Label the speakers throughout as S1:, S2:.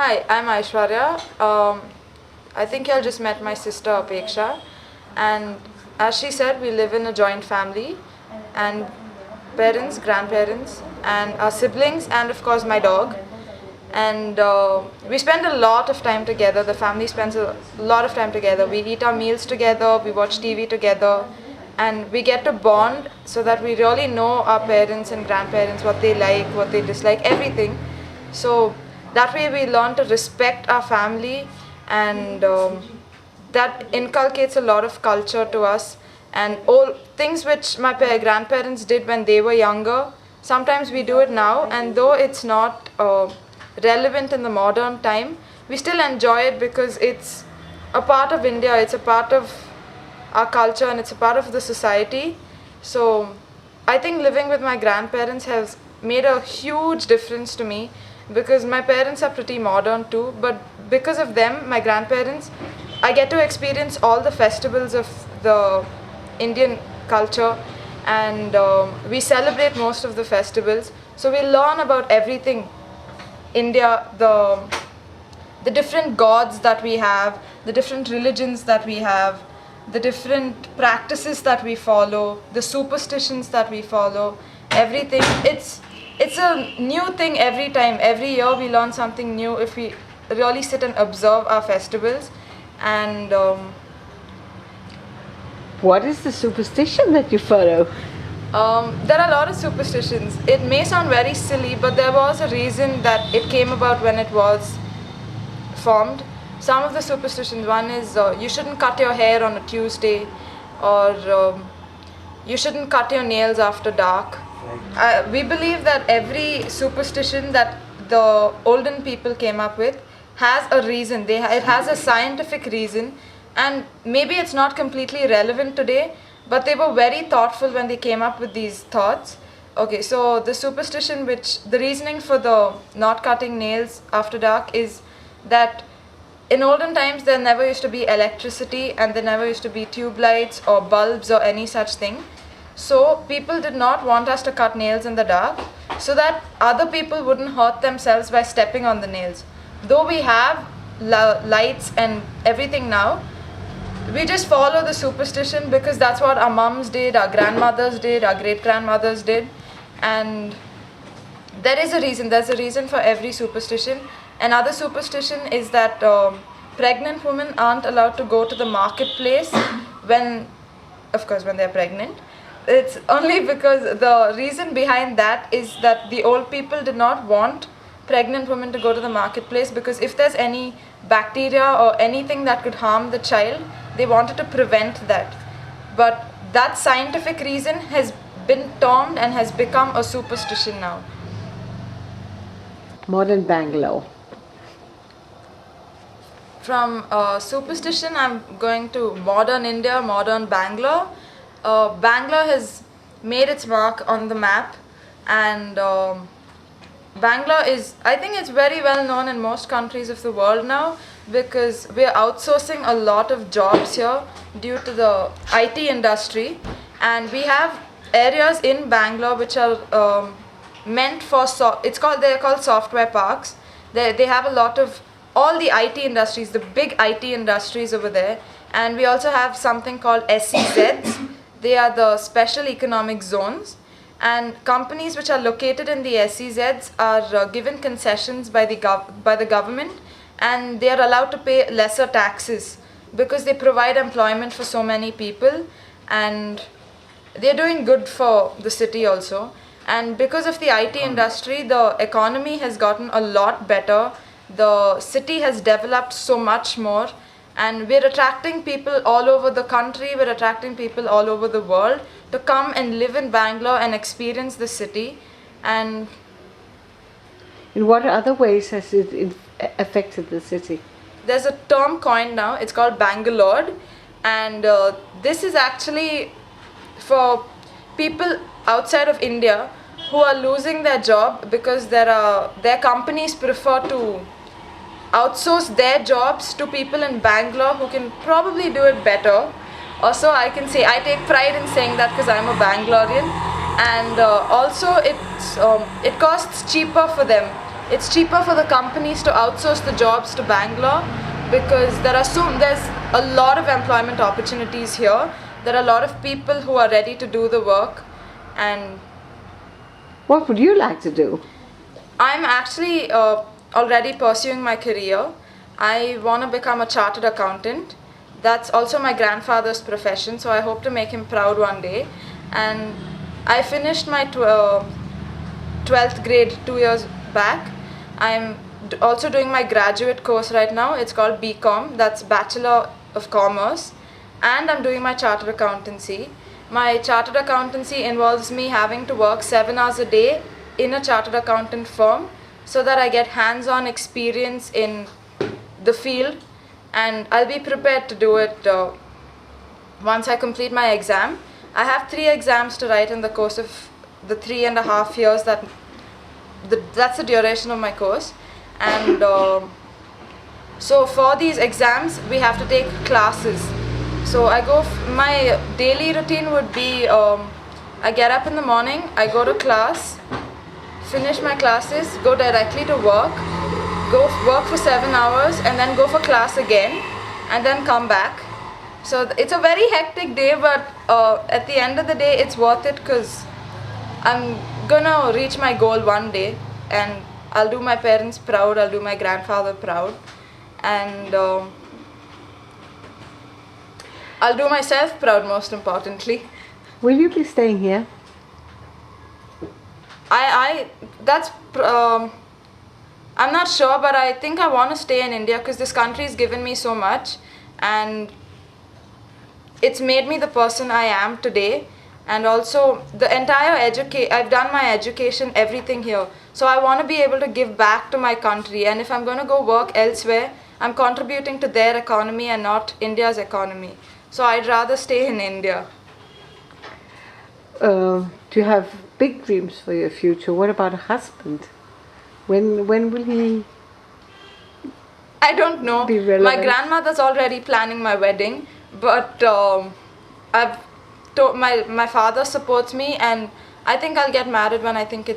S1: Hi, I'm Aishwarya. I think you all just met my sister Apeksha, and as she said, we live in a joint family, and parents, grandparents, and our siblings, and of course my dog. And we spend a lot of time together. The family spends a lot of time together. We eat our meals together, we watch TV together, and we get to bond so that we really know our parents and grandparents, what they like, what they dislike, everything. So that way we learn to respect our family, and that inculcates a lot of culture to us, and all things which my grandparents did when they were younger, sometimes we do it now, and though it's not relevant in the modern time, we still enjoy it because it's a part of India, it's a part of our culture, and it's a part of the society. So I think living with my grandparents has made a huge difference to me, because my parents are pretty modern too, but because of them, my grandparents, I get to experience all the festivals of the Indian culture, and we celebrate most of the festivals. So we learn about everything India, the different gods that we have, the different religions that we have, the different practices that we follow, the superstitions that we follow, everything. It's a new thing every time. Every year we learn something new if we really sit and observe our festivals. And
S2: What is the superstition that you follow?
S1: there are a lot of superstitions. It may sound very silly, but there was a reason that it came about when it was formed. Some of the superstitions, one is you shouldn't cut your hair on a Tuesday, or you shouldn't cut your nails after dark. We believe that every superstition that the olden people came up with has a reason. It has a scientific reason, and maybe it's not completely relevant today, but they were very thoughtful when they came up with these thoughts. Okay, so the superstition, which the reasoning for the not cutting nails after dark is that in olden times there never used to be electricity, and there never used to be tube lights or bulbs or any such thing. So people did not want us to cut nails in the dark, so that other people wouldn't hurt themselves by stepping on the nails. Though we have lights and everything now, we just follow the superstition because that's what our mums did, our grandmothers did, our great grandmothers did. And there is a reason. There's a reason for every superstition. Another superstition is that pregnant women aren't allowed to go to the marketplace when, of course, when they're pregnant. It's only because the reason behind that is that the old people did not want pregnant women to go to the marketplace, because if there's any bacteria or anything that could harm the child, they wanted to prevent that. But that scientific reason has been termed and has become a superstition now.
S2: Modern Bangalore.
S1: From superstition, I'm going to modern India, modern Bangalore. Bangalore has made its mark on the map, and Bangalore is, I think it's very well known in most countries of the world now, because we're outsourcing a lot of jobs here due to the IT industry, and we have areas in Bangalore which are meant for they're called software parks. They have a lot of all the IT industries, the big IT industries over there, and we also have something called SEZs. They are the special economic zones, and companies which are located in the SEZs are given concessions by the government, and they are allowed to pay lesser taxes because they provide employment for so many people, and they're doing good for the city also. And because of the IT industry, the economy has gotten a lot better. The city has developed so much more, and we're attracting people all over the country, we're attracting people all over the world to come and live in Bangalore and experience the city. And
S2: In what other ways has it affected the city?
S1: there's a term coined now, it's called Bangalore, and this is actually for people outside of India who are losing their job because their companies prefer to outsource their jobs to people in Bangalore who can probably do it better. Also, I can say I take pride in saying that because I'm a Bangalorean, and also it costs cheaper for them it's cheaper for the companies to outsource the jobs to Bangalore because there's a lot of employment opportunities here. There are a lot of people who are ready to do the work, and
S2: What would you like to do?
S1: I'm actually already pursuing my career. I want to become a chartered accountant. That's also my grandfather's profession, so I hope to make him proud one day. And I finished my 12th grade 2 years back. I'm also doing my graduate course right now. It's called BCom, that's Bachelor of Commerce. And I'm doing my chartered accountancy. My chartered accountancy involves me having to work 7 hours a day in a chartered accountant firm so that I get hands-on experience in the field, and I'll be prepared to do it once I complete my exam. I have 3 exams to write in the course of the 3.5 years that's the duration of my course. And so for these exams we have to take classes. So my daily routine would be I get up in the morning, I go to class, finish my classes, go directly to work, go work for 7 hours, and then go for class again, and then come back. So it's a very hectic day, but at the end of the day it's worth it because I'm gonna reach my goal one day, and I'll do my parents proud, I'll do my grandfather proud, and I'll do myself proud, most importantly.
S2: Will you be staying here?
S1: I'm not sure, but I think I want to stay in India because this country has given me so much, and it's made me the person I am today. And also the entire I've done my education, everything here. So I want to be able to give back to my country, and if I'm going to go work elsewhere, I'm contributing to their economy and not India's economy. So I'd rather stay in India.
S2: Do you have big dreams for your future? What about a husband? When will he?
S1: I don't know.
S2: Be relevant?
S1: My grandmother's already planning my wedding, but I've told my father supports me, and I think I'll get married when I think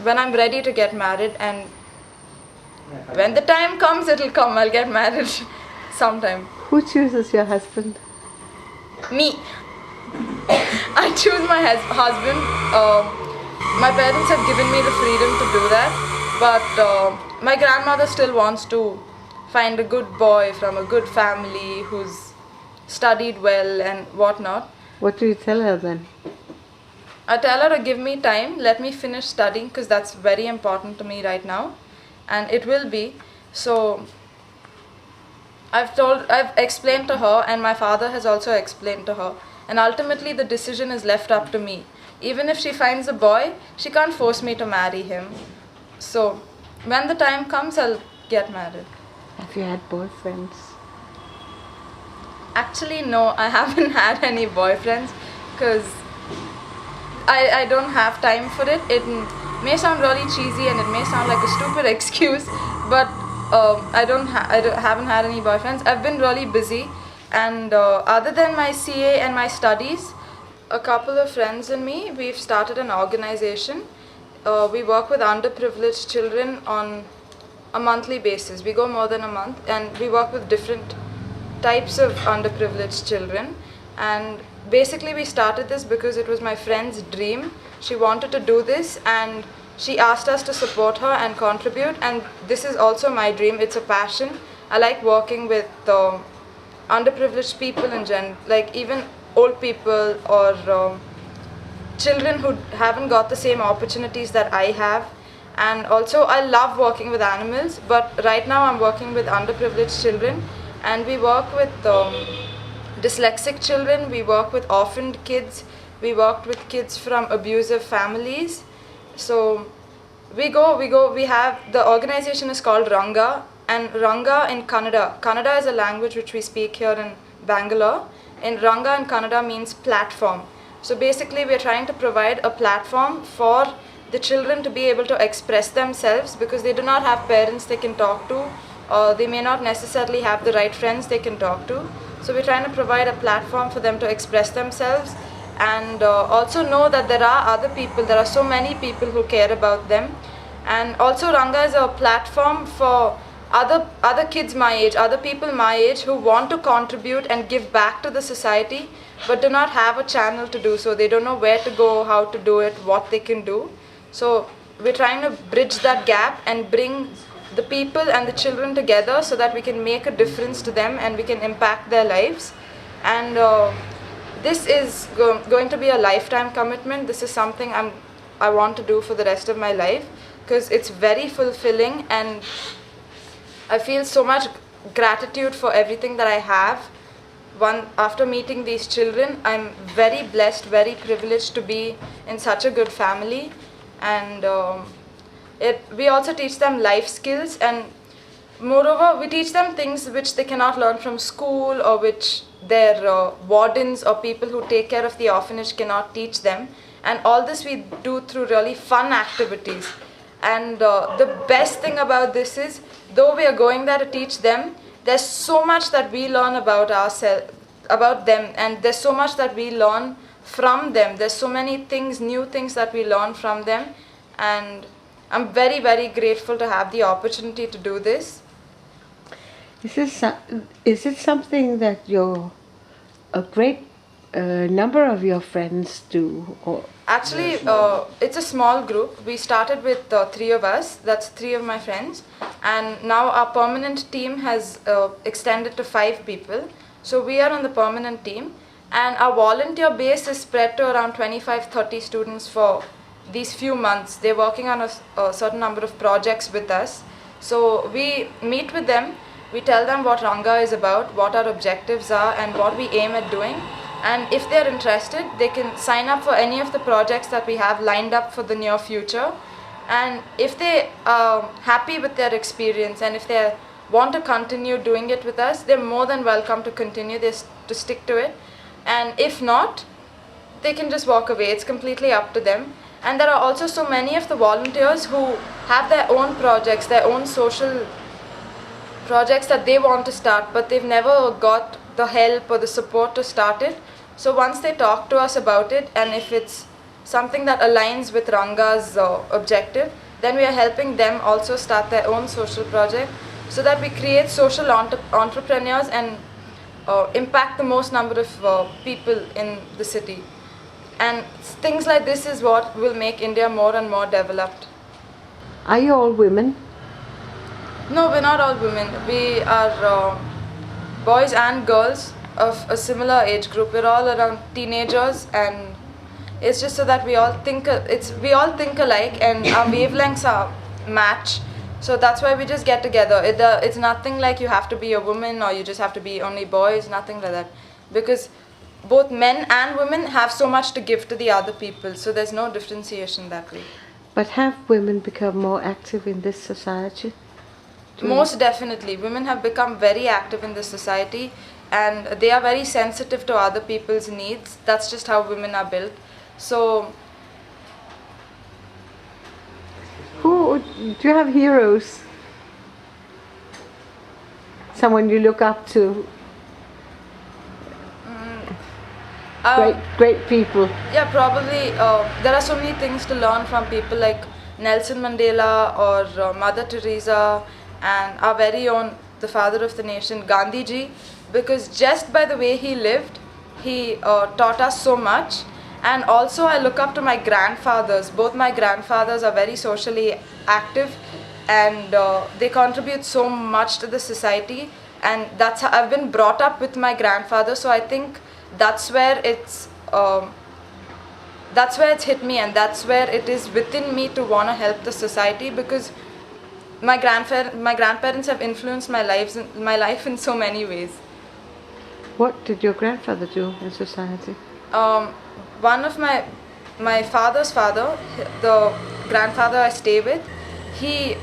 S1: when I'm ready to get married, and when the time comes, it'll come. I'll get married sometime.
S2: Who chooses your husband?
S1: Me. I choose my husband. My parents have given me the freedom to do that, but my grandmother still wants to find a good boy from a good family who's studied well and whatnot.
S2: What do you tell her then?
S1: I tell her to give me time, let me finish studying, because that's very important to me right now, and it will be. So I've explained to her, and my father has also explained to her, and ultimately the decision is left up to me. Even if she finds a boy, she can't force me to marry him. So when the time comes, I'll get married.
S2: Have you had boyfriends?
S1: Actually, no, I haven't had any boyfriends because I don't have time for it. It may sound really cheesy and it may sound like a stupid excuse, but I haven't had any boyfriends. I've been really busy, and other than my CA and my studies, a couple of friends and me, we've started an organization. We work with underprivileged children on a monthly basis. We go more than a month, and we work with different types of underprivileged children. And basically we started this because it was my friend's dream. She wanted to do this, and she asked us to support her and contribute, and this is also my dream. It's a passion. I like working with underprivileged people in general, like even old people or children who haven't got the same opportunities that I have. And also I love working with animals, but right now I'm working with underprivileged children, and we work with dyslexic children, we work with orphaned kids, we worked with kids from abusive families. So we have, the organization is called Ranga, and Ranga in Kannada is a language which we speak here in Bangalore. In Ranga in Kannada means platform. So basically we are trying to provide a platform for the children to be able to express themselves, because they do not have parents they can talk to, or they may not necessarily have the right friends they can talk to. So we're trying to provide a platform for them to express themselves, and also know that there are other people, there are so many people who care about them. And also Ranga is a platform for other kids my age, other people my age who want to contribute and give back to the society but do not have a channel to do so. They don't know where to go, how to do it, what they can do. So we're trying to bridge that gap and bring the people and the children together so that we can make a difference to them and we can impact their lives. And this is going to be a lifetime commitment. This is something I want to do for the rest of my life because it's very fulfilling, and I feel so much gratitude for everything that I have. After meeting these children, I'm very blessed, very privileged to be in such a good family. And we also teach them life skills, and moreover we teach them things which they cannot learn from school, or which their wardens or people who take care of the orphanage cannot teach them. And all this we do through really fun activities. And the best thing about this is, though we are going there to teach them, there's so much that we learn about ourselves, about them, and there's so much that we learn from them. There's so many things, new things that we learn from them, and I'm very, very grateful to have the opportunity to do this.
S2: Is it something that a great number of your friends do? Or
S1: Actually, it's a small group. We started with 3 of us. That's 3 of my friends. And now our permanent team has extended to 5 people. So we are on the permanent team. And our volunteer base is spread to around 25-30 students for these few months. They're working on a certain number of projects with us. So we meet with them. We tell them what Ranga is about, what our objectives are, and what we aim at doing. And if they're interested, they can sign up for any of the projects that we have lined up for the near future. And if they are happy with their experience, and if they want to continue doing it with us, they're more than welcome to continue this, to stick to it. And if not, they can just walk away. It's completely up to them. And there are also so many of the volunteers who have their own projects, their own social projects that they want to start, but they've never got the help or the support to start it. So once they talk to us about it, and if it's something that aligns with Ranga's objective, then we are helping them also start their own social project, so that we create social entrepreneurs and impact the most number of people in the city. And things like this is what will make India more and more developed.
S2: are you all women?
S1: No, we're not all women. We are boys and girls of a similar age group. We're all around teenagers, and it's just so that we all think alike, and our wavelengths are match. So that's why we just get together. It's nothing like you have to be a woman or you just have to be only boys. Nothing like that, because both men and women have so much to give to the other people. So there's no differentiation that way.
S2: But have women become more active in this society?
S1: Most definitely. Women have become very active in this society, and they are very sensitive to other people's needs. That's just how women are built. So,
S2: Do you have heroes? Someone you look up to? Great people.
S1: Yeah, probably there are so many things to learn from people like Nelson Mandela or Mother Teresa, and our very own, the father of the nation, Gandhi ji, because just by the way he lived, he taught us so much. And also I look up to my grandfathers. Both my grandfathers are very socially active, and they contribute so much to the society, and that's how I've been brought up with my grandfather. So I think that's where it's hit me, and that's where it is within me to want to help the society, because my grandparents have influenced my life in so many ways.
S2: What did your grandfather do in society?
S1: One of my father's father, the grandfather I stay with, he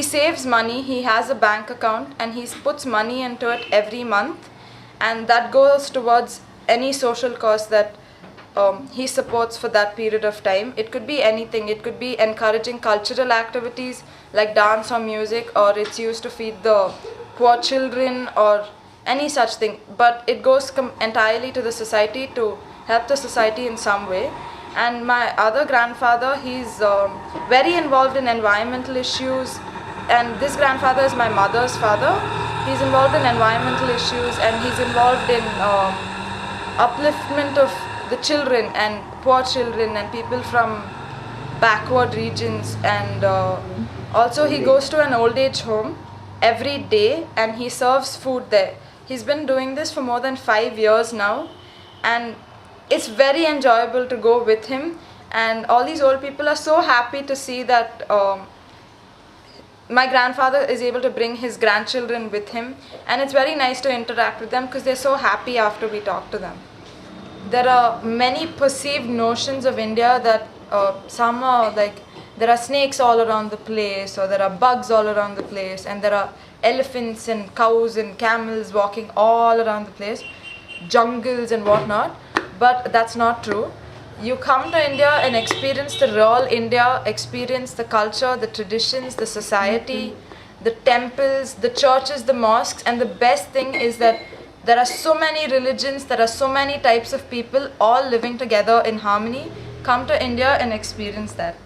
S1: saves money. He has a bank account, and he puts money into it every month, and that goes towards any social cause that he supports for that period of time. It could be anything. It could be encouraging cultural activities like dance or music, or it's used to feed the poor children or any such thing. But it goes entirely to the society, to help the society in some way. And my other grandfather, he's very involved in environmental issues. And this grandfather is my mother's father. He's involved in environmental issues, and he's involved in upliftment of the children and poor children and people from backward regions. And also he goes to an old age home every day and he serves food there. He's been doing this for more than 5 years now, and it's very enjoyable to go with him. And all these old people are so happy to see that my grandfather is able to bring his grandchildren with him, and it's very nice to interact with them because they're so happy after we talk to them. There are many perceived notions of India that some are like there are snakes all around the place, or there are bugs all around the place, and there are elephants and cows and camels walking all around the place, jungles and whatnot. But that's not true. You come to India and experience the real India, experience the culture, the traditions, the society, the temples, the churches, the mosques, and the best thing is that there are so many religions, there are so many types of people all living together in harmony. Come to India and experience that.